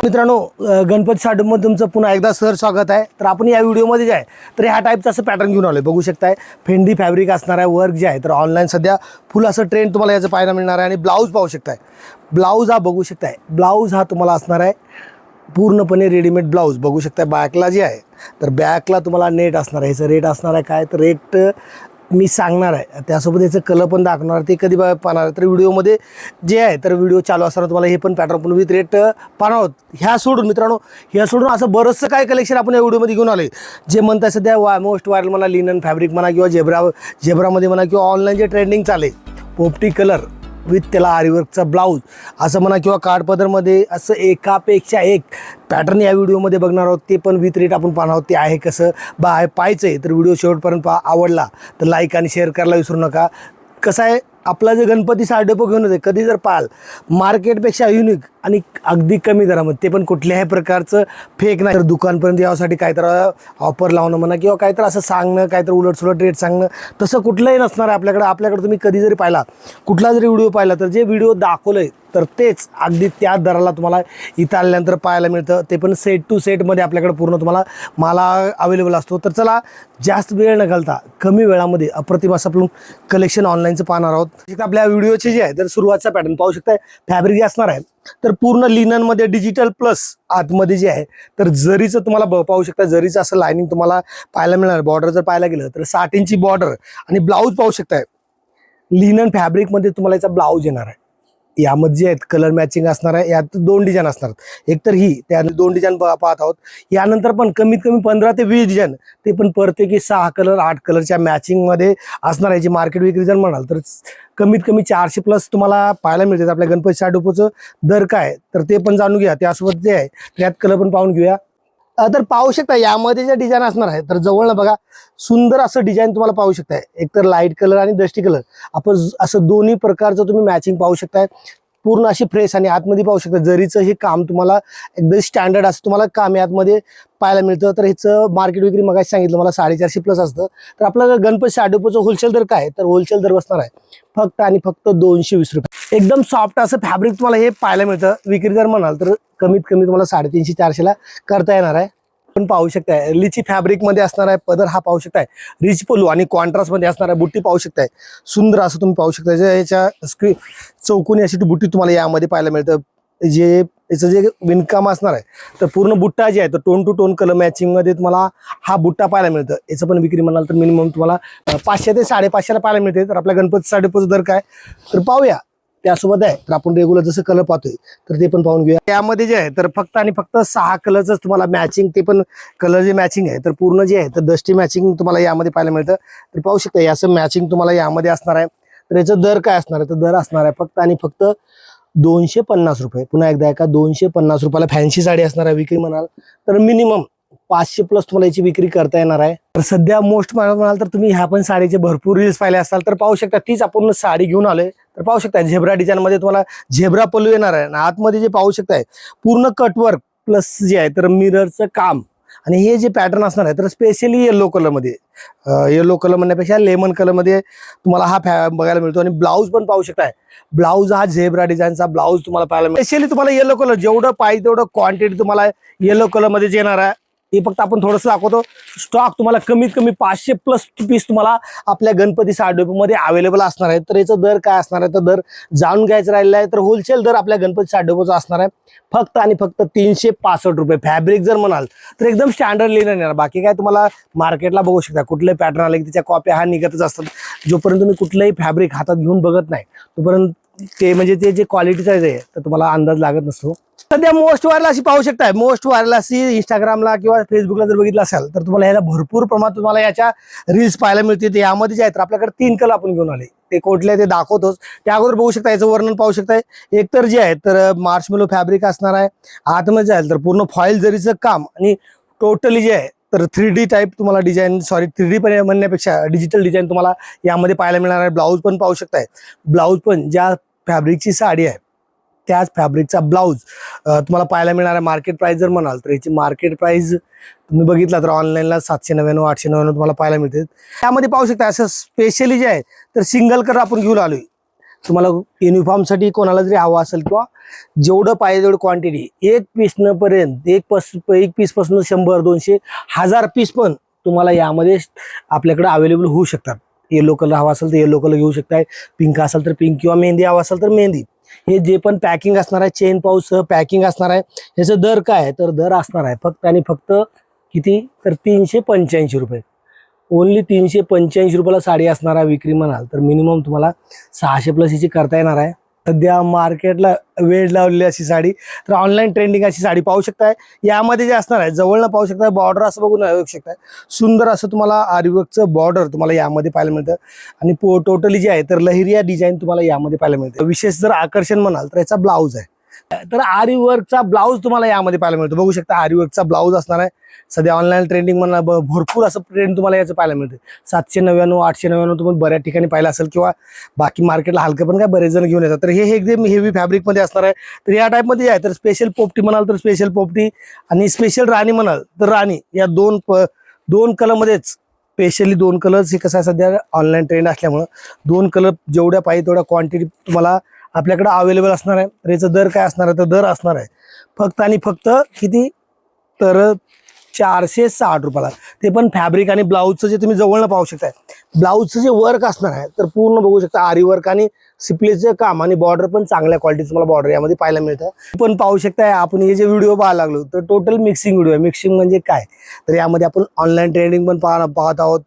मित्रांनो, गणपती साडूमध्ये तुमचं पुन्हा एकदा सर स्वागत आहे। तर आपण या व्हिडिओमध्ये जे आहे तर ह्या टाईपचं असं पॅटर्न घेऊन आलोय। बघू शकताय फेंडी फॅब्रिक असणार आहे, वर्क जे आहे तर ऑनलाईन सध्या फुल असं ट्रेंड तुम्हाला याचं पाहायला मिळणार आहे। आणि ब्लाऊज पाहू शकताय, ब्लाऊज हा बघू शकताय, ब्लाऊज हा तुम्हाला असणार आहे पूर्णपणे रेडीमेड ब्लाऊज। बघू शकताय बॅकला जे आहे तर बॅकला तुम्हाला नेट असणार आहे। ह्याचं रेट असणार आहे काय तर रेट मी सांगणार आहे, त्यासोबत याचं कलर पण दाखवणार, ते कधी पाहणार तर व्हिडिओमध्ये जे आहे तर व्हिडिओ चालू असताना तुम्हाला हे पण पॅटर्न पण विथ रेट पाहणार आहोत। ह्या सोडून मित्रांनो, ह्या सोडून असं बरंचसं काय कलेक्शन आपण या व्हिडिओमध्ये घेऊन आले जे म्हणतात सध्या मोस्ट व्हायरल म्हणा, लिनन फॅब्रिक म्हणा किंवा झेब्रामध्ये म्हणा किंवा ऑनलाईन जे ट्रेंडिंग चाले पोपटी कलर विथ त्याला आरीवर्कचा ब्लाऊज असं म्हणा किंवा काठपदरमध्ये असं एकापेक्षा एक पॅटर्न या व्हिडिओमध्ये बघणार आहोत। ते पण विथ रेट आपण पाहणार आहोत, ते आहे कसं पाहायचं आहे। तर व्हिडिओ शेवटपर्यंत आवडला तर लाईक आणि शेअर करायला विसरू नका। कसं आहे, आपला जे गणपती साडेपो घेऊन येते कधी जर पाहाल मार्केटपेक्षा युनिक आणि अगदी कमी दरामध्ये, ते पण कुठल्याही प्रकारचं फेक नाही। तर दुकानपर्यंत यासाठी काहीतरी ऑफर लावणं म्हणा किंवा काहीतरी असं सांगणं, काहीतरी उलटसुलट रेट सांगणं तसं कुठलंही नसणार आहे आपल्याकडे तुम्ही कधी जरी पाहिला, कुठला जरी व्हिडिओ पाहिला तर जे व्हिडिओ दाखवलंय तर तेच अगदी त्याच दराला तुम्हाला इथं आल्यानंतर पाहायला मिळतं। ते पण सेट टू सेटमध्ये आपल्याकडे पूर्ण तुम्हाला माला अवेलेबल असतो। तर चला जास्त वेळ न घालता कमी वेळामध्ये अप्रतिम असं आपण कलेक्शन ऑनलाईनचं पाहणार आहोत। आपल्या व्हिडिओचे जे आहे तर सुरुवातचा पॅटर्न पाहू शकताय, फॅब्रिक जे असणार आहे तर पूर्ण लिननमध्ये डिजिटल प्लस आतमध्ये जे आहे तर जरीचं तुम्हाला पाहू शकता, जरीचं असं लाइनिंग तुम्हाला पाहायला मिळणार। बॉर्डर जर पाहायला गेलं तर 60 इंची बॉर्डर आणि ब्लाऊज पाहू शकताय लिनन फॅब्रिकमध्ये तुम्हाला याचा ब्लाऊज येणार आहे। यामध्ये जे आहेत कलर मॅचिंग असणार आहे। यात दोन डिझाईन असणार, एक तर ही त्या दोन डिझाईन पाहत आहोत। यानंतर पण कमीत कमी 15 ते 20 डिझाईन, ते पण प्रत्येकी 6 कलर 8 कलरच्या मॅचिंगमध्ये असणार आहे। जी मार्केट विक्री जर म्हणाल तर कमीत कमी 400 प्लस तुम्हाला पाहायला मिळते। आपल्या गणपती साडेपोचं दर काय तर ते पण जाणून घ्या, त्यासोबत जे आहे त्यात कलर पण पाहून घेऊया। तर पाहू शकता यामध्ये जे डिझाईन असणार आहे तर जवळनं बघा सुंदर असं डिझाईन तुम्हाला पाहू शकताय। एक तर लाईट कलर आणि डस्टी कलर आपण असं दोन्ही प्रकारचं तुम्ही मॅचिंग पाहू शकताय। पूर्ण अशी फ्रेश आणि आतमध्ये पाहू शकता जरीचं हे काम तुम्हाला एकदम स्टँडर्ड असं तुम्हाला काम आतमध्ये पाहायला मिळतं। तर ह्याचं मार्केट विक्री मगाशी सांगितलं मला 450 प्लस असतं। तर आपलं गणपती साडेपोचं होलसेल दर काय तर होलसेल दर बसणार आहे फक्त आणि फक्त 220 रुपये। एकदम सॉफ्ट असं फॅब्रिक तुम्हाला हे पाहायला मिळतं। विक्री जर म्हणाल तर कमीत कमी तुम्हाला 350-400 ला करता येणार आहे। पण पाहू शकताय लिची फॅब्रिक मध्ये असणार आहे। पदर हा पाहू शकताय रिच पल्लू आणि कॉन्ट्रास्ट मध्ये असणार आहे। बुट्टी पाहू शकताय सुंदर असं तुम्ही पाहू शकताय। याच्या चौकोनी अशी बुट्टी तुम्हाला यामध्ये पाहायला मिळतं। जे याचं जे विणकाम असणार आहे तर पूर्ण बुट्टा जे आहे तर tone to tone colour matching मध्ये तुम्हाला हा बुट्टा पाहायला मिळतं। याचं पण विक्री म्हणाल तर मिनिमम तुम्हाला 500 ते 550 ला पाहायला मिळते। तर आपल्या गणपती साडेपोचं दर काय तर पाहूया त्यासोबत आहे। तर आपण रेग्युलर जसं कलर पाहतोय तर ते पण पाहून घेऊया। यामध्ये जे आहे तर फक्त आणि फक्त 6 कलरच तुम्हाला मॅचिंग, ते पण कलर जे मॅचिंग आहे तर पूर्ण जे आहे तर डस्टी मॅचिंग तुम्हाला यामध्ये पाहायला मिळतं। तर पाहू शकता याचं मॅचिंग तुम्हाला यामध्ये असणार आहे। तर याचं दर काय असणार आहे तर दर असणार आहे फक्त आणि फक्त 250 रुपये। पुन्हा एकदा का 250 रुपयाला फॅन्सी साडी असणार आहे। विक्री म्हणाल तर मिनिमम 500 प्लस तुम्हाला याची विक्री करता येणार आहे। तर सध्या मोस्ट म्हणाल तर तुम्ही ह्या पण साडीचे भरपूर रील्स पाहिले असाल तर पाहू शकता तीच आपण साडी घेऊन आलोय। तर पाहू शकता झेब्रा डिझाईन मध्ये तुम्हाला झेब्रा पल्लू येणार आहे। आतमध्ये जे पाहू शकताय पूर्ण कटवर्क प्लस जे आहे तर मिररचं काम आणि हे जे पॅटर्न असणार आहे तर स्पेशली येलो कलरमध्ये, येलो कलर म्हणण्यापेक्षा लेमन कलरमध्ये तुम्हाला हा बघायला मिळतो। आणि ब्लाऊज पण पाहू शकताय, ब्लाऊज हा झेब्रा डिझाईनचा ब्लाऊज तुम्हाला पाहायला मिळतो। स्पेशली तुम्हाला येलो कलर जेवढं पाहिजे तेवढं क्वांटिटी तुम्हाला येलो कलरमध्ये येणार आहे। हे फक्त आपण थोडंसं दाखवतो। स्टॉक तुम्हाला कमीत कमी 500 प्लस पीस तुम्हाला आपल्या गणपती साडेपोमध्ये अवेलेबल असणार आहे। तर याचं दर काय असणार आहे तर दर जाणून घ्यायचं राहिलं आहे। तर होलसेल दर आपल्या गणपती साडेपोचा असणार आहे फक्त आणि फक्त 365 रुपये। फॅब्रिक जर म्हणाल तर एकदम स्टँडर्ड लिनन येणार। बाकी काय तुम्हाला मार्केटला बघू शकता कुठले पॅटर्न आले की त्याच्या कॉप्या हा निघतच असतात। जोपर्यंत तुम्ही कुठलंही फॅब्रिक हातात घेऊन बघत नाही तोपर्यंत ते म्हणजे ते जे क्वालिटीचं आहे तर तुम्हाला अंदाज लागत नसतो। सध्या मोस्ट व्हायरल अशी पाहू शकताय, मोस्ट व्हायरल अशी इंस्टाग्रामला किंवा फेसबुकला जर बघितलं असेल तर तुम्हाला याला भरपूर प्रमाणात तुम्हाला याच्या रील्स पाहायला मिळतील। यामध्ये जे आहेत तर आपल्याकडे 3 कलर आपण घेऊन आले, ते कुठले ते दाखवतोच। त्या अगोदर बघू शकता याचं वर्णन पाहू शकताय। एक तर जे आहे तर मार्शमेलो फॅब्रिक असणार आहे। आतमध्ये जे आहे तर पूर्ण फॉईल जरीचं काम आणि टोटली जे आहे तर 3D टाईप तुम्हाला डिझाईन, 3D पण म्हणण्यापेक्षा डिजिटल डिझाईन तुम्हाला यामध्ये पाहायला मिळणार आहे। ब्लाऊज पण पाहू शकताय, ब्लाऊज पण ज्या फॅब्रिकची साडी आहे त्याच फॅब्रिकचा ब्लाऊज तुम्हाला पाहायला मिळणार आहे। मार्केट प्राइस जर म्हणाल तर याची मार्केट प्राइस तुम्ही बघितला तर ऑनलाईनला 799 899 तुम्हाला पाहायला मिळते। त्यामध्ये पाहू शकता असं स्पेशली जे आहे तर सिंगल कलर आपण घेऊन आलोय तुम्हाला युनिफॉर्मसाठी कोणाला जरी हवा असेल किंवा जेवढं पाहिजे तेवढं क्वांटिटी, एक पीस न पर्यंत एक पीस पासून 100, 200, 1000 पीस पण तुम्हाला यामध्ये आपल्याकडे अवेलेबल होऊ शकतात. येलो कलर हवा असेल तर येलो कलर घेऊ शकताय, पिंक असेल तर पिंक, किंवा मेहंदी हवा असेल तर मेहंदी. हे जे पण पॅकिंग असणार आहे, चेन पाऊच पॅकिंग असणार आहे. ह्याचं दर काय आहे तर दर असणार आहे फक्त आणि फक्त किती तर 385 रुपये. ओनली 385 रुपयाला साडी असणार आहे. विक्री म्हणाल तर मिनिमम तुम्हाला 600 प्लस हिची करता येणार आहे. सध्या मार्केटला वेळ लावलेली अशी साडी, तर ऑनलाईन ट्रेंडिंग अशी साडी पाहू शकताय. यामध्ये जे असणार आहे जवळनं पाहू शकताय, बॉर्डर असं बघून बघू शकताय. सुंदर असं तुम्हाला आरीवर्कचं बॉर्डर तुम्हाला यामध्ये पाहायला मिळतं. आणि टोटली जे आहे तर लहेरिया डिझाईन तुम्हाला यामध्ये पाहायला मिळतं. विशेष जर आकर्षण म्हणाल तर याचा ब्लाऊज आहे. तर आरीवर्कचा ब्लाऊज तुम्हाला यामध्ये पाहायला मिळतो. बघू शकता आरीवर्कचा ब्लाऊज असणार आहे. सध्या ऑनलाईन ट्रेंडिंग म्हणा भरपूर असं ट्रेंड तुम्हाला याचं पाहायला मिळतं. 799, 899 तुम्ही बऱ्याच ठिकाणी पाहिलं असेल, किंवा बाकी मार्केटला हलकं पण काय बरेच जण घेऊन येतात. तर हे एकदम हेवी फॅब्रिकमध्ये असणार आहे. तर या टाईपमध्ये आहे तर स्पेशल पोपटी म्हणाल तर स्पेशल पोपटी, आणि स्पेशल राणी म्हणाल तर राणी, या दोन कलरमध्येच स्पेशली 2 कलर्स. हे कसं आहे सध्या ऑनलाईन ट्रेंड असल्यामुळं 2 कलर जेवढ्या पाहिजे तेवढ्या क्वांटिटी तुम्हाला आपल्याकडे अवेलेबल असणार आहे. तर याचा दर काय असणार आहे तर दर असणार आहे फक्त आणि फक्त किती तर 460 रुपयाला. ते पण फॅब्रिक आणि ब्लाऊजचं जे तुम्ही जवळनं पाहू शकताय, ब्लाऊजचं जे वर्क असणार आहे तर पूर्ण बघू शकता आरी वर्क आणि सिप्लेसचं काम, आणि बॉर्डर पण चांगल्या क्वालिटीचं तुम्हाला बॉर्डर यामध्ये पाहायला मिळतं. पण पाहू शकताय आपण हे जे व्हिडिओ पाहायला लागलो तर टोटल मिक्सिंग व्हिडिओ आहे. मिक्सिंग म्हणजे काय तर यामध्ये आपण ऑनलाईन ट्रेंडिंग पण पाहत आहोत,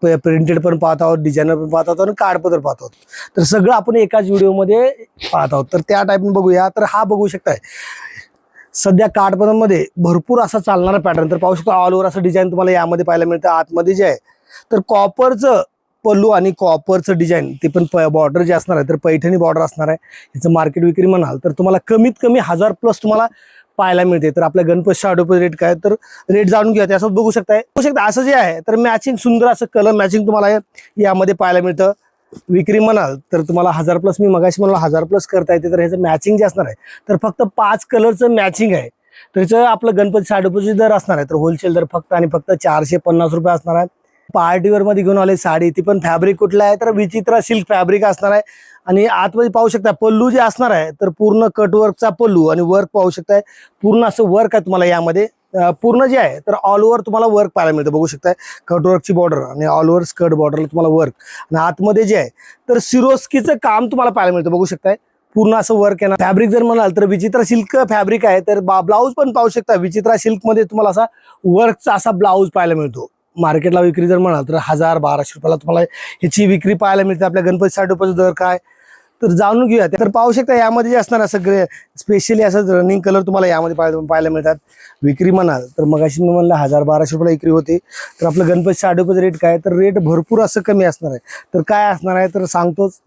प्रिंटेड पण पाहत आहोत, डिझायनर पण पाहत आहोत, आणि कागदपत्र पाहत आहोत. तर सगळं आपण एकाच व्हिडिओमध्ये पाहत आहोत. तर त्या टाईपने बघूया. तर हा बघू शकताय सध्या काठपदरामध्ये भरपूर असा चालणारा पॅटर्न. तर पाहू शकतो ऑल ओव्हर असं डिझाईन तुम्हाला यामध्ये पाहायला मिळतं. आतमध्ये जे आहे तर कॉपरचं पल्लू आणि कॉपरचं डिझाईन, ते पण बॉर्डर जे असणार आहे तर पैठणी बॉर्डर असणार आहे. याचं मार्केट विक्री म्हणाल तर तुम्हाला कमीत कमी 1000 प्लस तुम्हाला पाहायला मिळते. तर आपल्या गणपती शाडोपे रेट काय तर रेट जाणून घ्या. त्यासोबत बघू शकता असं जे आहे तर मॅचिंग सुंदर असं कलर मॅचिंग तुम्हाला यामध्ये पाहायला मिळतं. विक्री म्हणाल तर तुम्हाला 1000 प्लस, मी मगाशी म्हणलो 1000 प्लस करता येते. तर ह्याचं मॅचिंग जे असणार आहे तर फक्त 5 कलरचं मॅचिंग आहे. तर ह्याचं आपलं गणपती साडेपाचशे दर असणार आहे. तर होलसेल दर फक्त आणि फक्त 450 रुपये असणार आहे. पार्टीवेअर मध्ये घेऊन आले साडी, ती पण फॅब्रिक कुठलं आहे तर विचित्रा सिल्क फॅब्रिक असणार आहे. आणि आतमध्ये पाहू शकता पल्लू जे असणार आहे तर पूर्ण कटवर्कचा पल्लू, आणि वर्क पाहू शकताय पूर्ण असं वर्क आहे तुम्हाला यामध्ये. पूर्ण जे आहे तर ऑल ओव्हर तुम्हाला वर्क पाहायला मिळतं. बघू शकताय कटवर्कची बॉर्डर आणि ऑल ओव्हर स्कर्ट बॉर्डरला तुम्हाला वर्क, आणि आतमध्ये जे आहे तर सिरोस्कीचं काम तुम्हाला पाहायला मिळतं. बघू शकताय पूर्ण असं वर्क आहे ना. फॅब्रिक जर म्हणाल तर विचित्रा सिल्क फॅब्रिक आहे. तर ब्लाऊज पण पाहू शकता विचित्रा सिल्क मध्ये तुम्हाला असा वर्कचा असा ब्लाऊज पाहायला मिळतो. मार्केटला विक्री जर म्हणाल तर 1000-1200 रुपयाला तुम्हाला ह्याची विक्री पाहायला मिळते. आपल्या गणपती साडेपाचशे दर काय तर जाणून घेऊया. तर पाहू शकता यामध्ये जे असणार असं स्पेशली असं रनिंग कलर तुम्हाला यामध्ये पाहायला मिळतात. विक्री म्हणाल तर मगाशी मी म्हणलं 1000-1200 रुपयाला विक्री होते. तर आपलं गणपती साडेपाचशे रेट काय तर रेट भरपूर असं कमी असणार आहे. तर काय असणार आहे तर सांगतोच.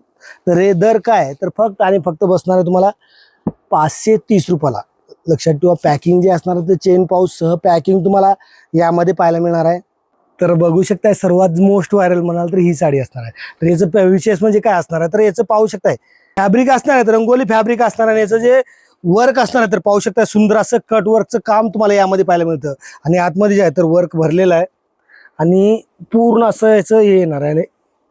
तर हे दर काय तर फक्त आणि फक्त बसणार आहे तुम्हाला 530 रुपयाला. लक्षात ठेवा पॅकिंग जे असणार आहे ते चेन पाऊच सह पॅकिंग तुम्हाला यामध्ये पाहायला मिळणार आहे. तर बघू शकताय सर्वात मोस्ट व्हायरल म्हणाल तर ही साडी असणार आहे. तर याचं विशेष म्हणजे काय असणार आहे तर याचं पाहू शकताय फॅब्रिक असणार आहे तर रंगोली फॅब्रिक असणार आहे. याचं जे वर्क असणार आहे तर पाहू शकताय सुंदर असं कट वर्कचं काम तुम्हाला यामध्ये पाहायला मिळतं. आणि आतमध्ये जे आहे तर वर्क भरलेलं आहे, आणि पूर्ण असं याचं हे येणार आहे.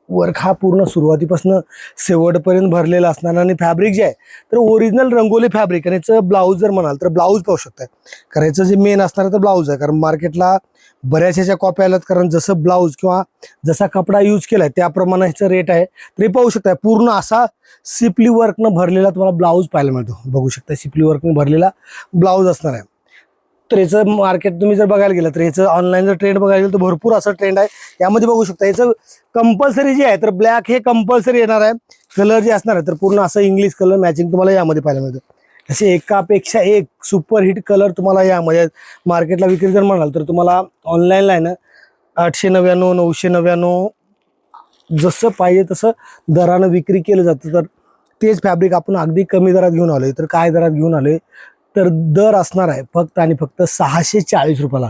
वर्क हा पूर्ण सुरुवातीपासून शेवटपर्यंत भरलेला असणार. आणि फॅब्रिक जे आहे तर ओरिजिनल रंगोली फॅब्रिक, आणि याचं ब्लाऊज जर म्हणाल तर ब्लाऊज पाहू शकताय. कारण याचं जे मेन असणार आहे तर ब्लाऊज आहे. कारण मार्केटला बऱ्याच ह्याच्या कॉप्या आल्यात, कारण जसं ब्लाऊज किंवा जसा कपडा यूज केलाय त्याप्रमाणे ह्याचं रेट आहे. तर हे पाहू शकताय पूर्ण असा सिप्ली वर्कनं भरलेला तुम्हाला ब्लाऊज पाहायला मिळतो. बघू शकता सिप्ली वर्कनं भरलेला ब्लाऊज असणार आहे. तर याचं मार्केट तुम्ही जर बघायला गेलं तर याचं ऑनलाईन जर ट्रेंड बघायला गेलं तर भरपूर असं ट्रेंड आहे. यामध्ये बघू शकता याचं कंपल्सरी जे आहे तर ब्लॅक हे कंपल्सरी येणार आहे. कलर जे असणार आहे तर पूर्ण असं इंग्लिश कलर मॅचिंग तुम्हाला यामध्ये पाहायला मिळतं. असे एकापेक्षा एक सुपर हिट कलर तुम्हाला यामध्ये मार्केटला विक्री जर म्हणाल तर तुम्हाला ऑनलाईनला आहे ना 899, 999 जसं पाहिजे तसं दरानं विक्री केलं जातं. तर तेच फॅब्रिक आपण अगदी कमी दरात घेऊन आलोय. तर काय दरात घेऊन आलोय तर दर असणार आहे फक्त आणि फक्त 640 रुपयाला.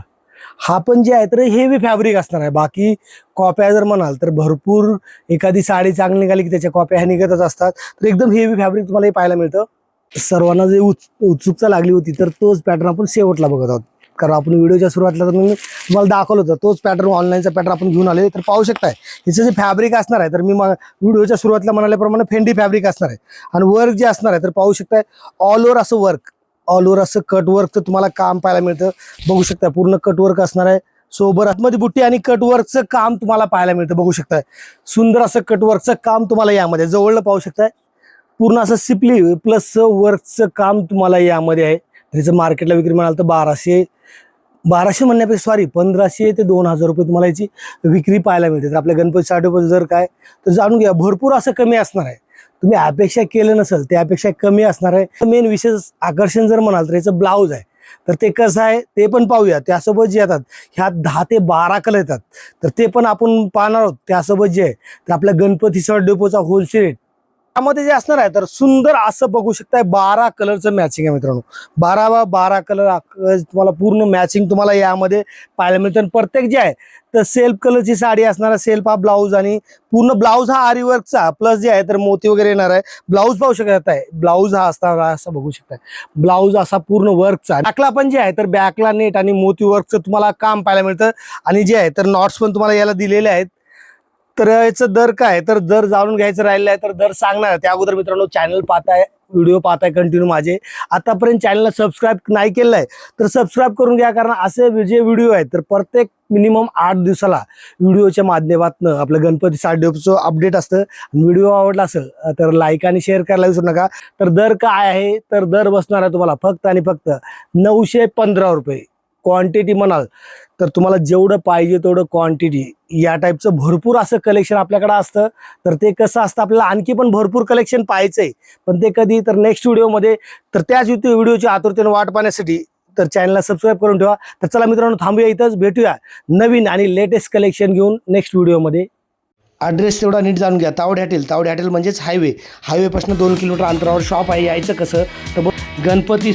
हा पण जे आहे तर हेवी फॅब्रिक असणार आहे. बाकी कॉप्या जर म्हणाल तर भरपूर एखादी साडी चांगली निघाली की त्याच्या कॉप्या ह्या निघतच असतात. तर एकदम हेवी फॅब्रिक तुम्हाला हे पाहायला मिळतं. सर्वांना जे उत्सुकता लागली होती तर तोच पॅटर्न आपण शेवटला बघत आहोत. कारण आपण व्हिडिओच्या सुरुवातीला तर मी तुम्हाला दाखवलं होतं तोच पॅटर्न, ऑनलाईनचा पॅटर्न आपण घेऊन आले. तर पाहू शकताय याचं जे फॅब्रिक असणार आहे, तर मी व्हिडिओच्या सुरुवातीला म्हणाल्याप्रमाणे फेंडी फॅब्रिक असणार आहे. आणि वर्क जे असणार आहे तर पाहू शकताय ऑल ओव्हर असं वर्क, ऑल ओव्हर असं कट वर्कचं तुम्हाला काम पाहायला मिळतं. बघू शकता पूर्ण कट वर्क असणार आहे. सोबत आतमध्ये बुट्टी आणि कटवर्कचं काम तुम्हाला पाहायला मिळतं. बघू शकताय सुंदर असं कटवर्कचं काम तुम्हाला यामध्ये जवळनं पाहू शकताय. पूर्ण असं सिपली प्लस वर्कचं काम तुम्हाला यामध्ये आहे. त्याचं मार्केटला विक्री म्हणाल तर 1200 म्हणण्यापेक्षा 1500 ते 2000 रुपये तुम्हाला याची विक्री पाहायला मिळते. तर आपल्या गणपतीसाठी जर काय तर जाणून घ्या, भरपूर असं कमी असणार आहे. तुम्ही अपेक्षा केलं नसेल त्यापेक्षा कमी असणार आहे. मेन विशेष आकर्षण जर म्हणाल तर याचं ब्लाऊज आहे. तर ते कसं आहे ते पण पाहूया. त्यासोबत जे येतात ह्यात 10 ते 12 कलर येतात, तर ते पण आपण पाहणार आहोत. त्यासोबत जे आहे तर आपल्या गणपती शॉर्ट डेपोचा होलसेल रेट त्यामध्ये जे असणार आहे तर सुंदर असं बघू शकताय 12 कलरचं मॅचिंग आहे मित्रांनो. 12 कलर तुम्हाला पूर्ण मॅचिंग तुम्हाला यामध्ये पाहायला मिळतं. आणि प्रत्येक जे आहे तर सेल्फ कलरची साडी असणार आहे. सेल्फ हा ब्लाऊज आणि पूर्ण ब्लाऊज हा आरी वर्कचा प्लस जे आहे तर मोती वगैरे येणार आहे. ब्लाऊज पाहू शकत आहे, ब्लाऊज हा असणार असं बघू शकताय. ब्लाऊज असा पूर्ण वर्कचा. बॅकला पण जे आहे तर बॅकला नेट आणि मोती वर्कचं तुम्हाला काम पाहायला मिळतं. आणि जे आहे तर नॉट्स पण तुम्हाला याला दिलेले आहेत. तर याचं दर काय, तर दर जाणून घ्यायचं राहिलं आहे तर दर सांगणार आहे. त्या अगोदर मित्रांनो चॅनल पाहताय, व्हिडिओ पाहताय कंटिन्यू माझे, आतापर्यंत चॅनलला सबस्क्राईब नाही केलं आहे तर सबस्क्राईब करून घ्या. कारण असे जे व्हिडिओ आहेत तर प्रत्येक मिनिमम 8 दिवसाला व्हिडिओच्या माध्यमातून आपलं गणपती साडेचं अपडेट असतं. व्हिडिओ आवडला असेल तर लाईक आणि शेअर करायला विसरू नका. तर दर काय आहे, तर दर बसणार आहे तुम्हाला फक्त आणि फक्त 915 रुपये. क्वांटिटी म्हणाल तर तुम्हाला जेवढं पाहिजे तेवढं क्वांटिटी या टाईपचं भरपूर असं कलेक्शन आपल्याकडे असतं. तर ते कसं असतं आपल्याला आणखी पण भरपूर कलेक्शन पाहायचंय, पण ते कधी तर नेक्स्ट व्हिडिओमध्ये. तर त्याच व्हिडिओची आतुरतेने वाट पाहण्यासाठी तर चॅनलला सबस्क्राईब करून ठेवा. तर चला मित्रांनो थांबूया इथंच, भेटूया नवीन आणि लेटेस्ट कलेक्शन घेऊन नेक्स्ट व्हिडिओमध्ये. ॲड्रेस तेवढा नीट जाणून घ्या. तावडे हॉटेल म्हणजेच हायवेपासून 2 किलोमीटर अंतरावर शॉप आहे. यायचं कसं तर गणपती